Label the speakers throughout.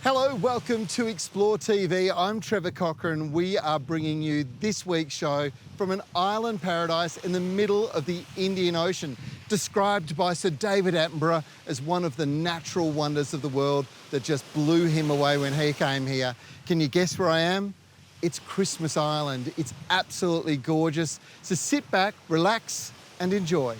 Speaker 1: Hello, welcome to Explore TV. I'm Trevor Cocker and we are bringing you this week's show from an island paradise in the middle of the Indian Ocean, described by Sir David Attenborough as one of the natural wonders of the world that just blew him away when he came here. Can you guess where I am? It's Christmas Island. It's absolutely gorgeous. So sit back, relax and enjoy.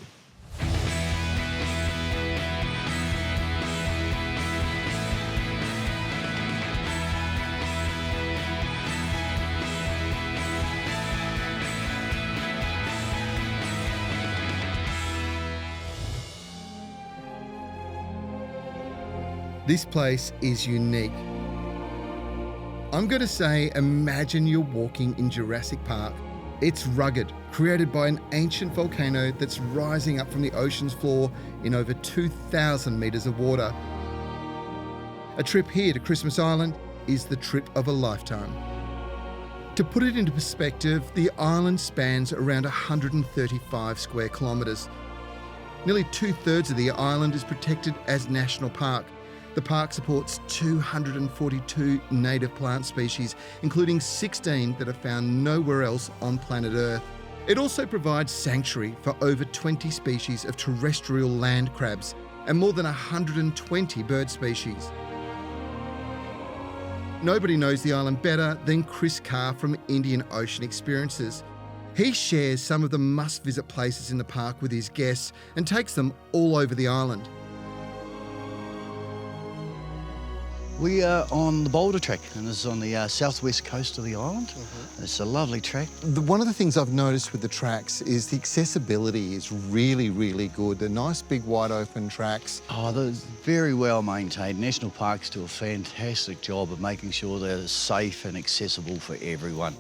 Speaker 1: This place is unique. I'm going to say, imagine you're walking in Jurassic Park. It's rugged, created by an ancient volcano that's rising up from the ocean's floor in over 2,000 metres of water. A trip here to Christmas Island is the trip of a lifetime. To put it into perspective, the island spans around 135 square kilometres. Nearly 2/3 of the island is protected as national park. The park supports 242 native plant species, including 16 that are found nowhere else on planet Earth. It also provides sanctuary for over 20 species of terrestrial land crabs and more than 120 bird species. Nobody knows the island better than Chris Carr from Indian Ocean Experiences. He shares some of the must-visit places in the park with his guests and takes them all over the island.
Speaker 2: We are on the Boulder Track, and this is on the southwest coast of the island. It's a lovely track.
Speaker 1: One of the things I've noticed with the tracks is the accessibility is really, really good. They're nice, big, wide open tracks.
Speaker 2: Oh, they're very well maintained. National parks do a fantastic job of making sure they're safe and accessible for everyone.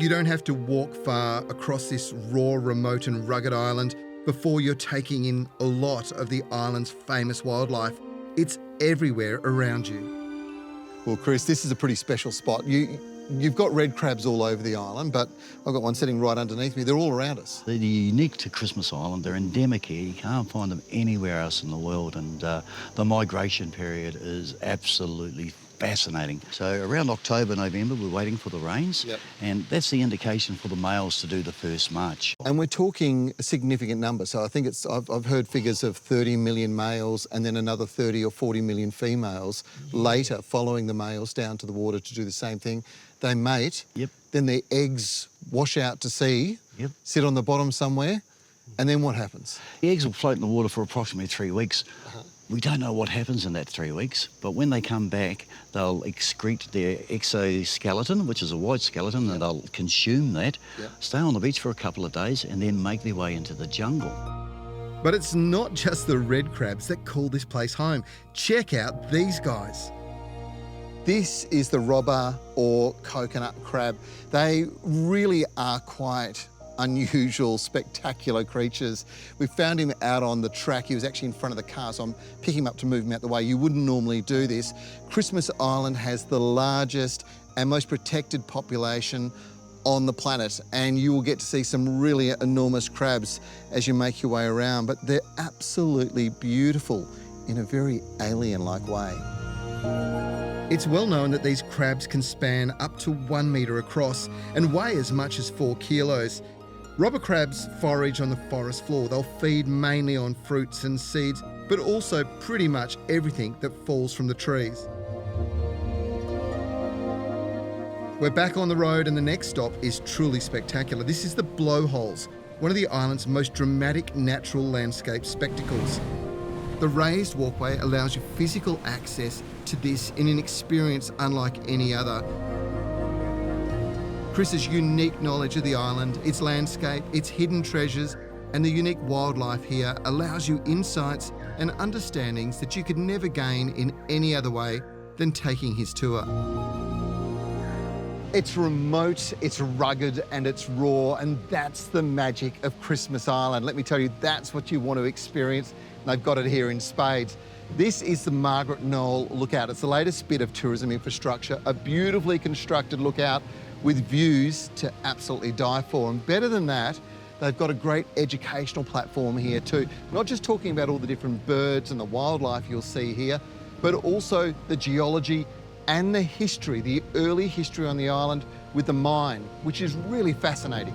Speaker 1: You don't have to walk far across this raw, remote and rugged island before you're taking in a lot of the island's famous wildlife. It's everywhere around you. Well, Chris, this is a pretty special spot. You've got red crabs all over the island, but I've got one sitting right underneath me. They're all around us.
Speaker 2: They're unique to Christmas Island. They're endemic here. You can't find them anywhere else in the world, and the migration period is absolutely fascinating. So around October, November, we're waiting for the rains, and that's the indication for the males to do the first march.
Speaker 1: And we're talking a significant number. So I think I've heard figures of 30 million males and then another 30 or 40 million females later following the males down to the water to do the same thing. They mate, then their eggs wash out to sea, sit on the bottom somewhere, and then what happens?
Speaker 2: The eggs will float in the water for approximately 3 weeks. We don't know what happens in that 3 weeks, but when they come back, they'll excrete their exoskeleton, which is a white skeleton, and they'll consume that, stay on the beach for a couple of days, and then make their way into the jungle.
Speaker 1: But it's not just the red crabs that call this place home. Check out these guys. This is the robber or coconut crab. They really are quite unusual, spectacular creatures. We found him out on the track. He was actually in front of the car, so I'm picking him up to move him out the way. You wouldn't normally do this. Christmas Island has the largest and most protected population on the planet, and you will get to see some really enormous crabs as you make your way around, but they're absolutely beautiful in a very alien-like way. It's well known that these crabs can span up to 1 metre across and weigh as much as 4 kilos. Robber crabs forage on the forest floor. They'll feed mainly on fruits and seeds, but also pretty much everything that falls from the trees. We're back on the road and the next stop is truly spectacular. This is the Blowholes, one of the island's most dramatic natural landscape spectacles. The raised walkway allows you physical access to this in an experience unlike any other. Chris's unique knowledge of the island, its landscape, its hidden treasures, and the unique wildlife here allows you insights and understandings that you could never gain in any other way than taking his tour. It's remote, it's rugged, and it's raw, and that's the magic of Christmas Island. Let me tell you, that's what you want to experience, and they've got it here in spades. This is the Margaret Knoll Lookout. It's the latest bit of tourism infrastructure, a beautifully constructed lookout with views to absolutely die for. And better than that, they've got a great educational platform here too. Not just talking about all the different birds and the wildlife you'll see here, but also the geology and the history, the early history on the island with the mine, which is really fascinating.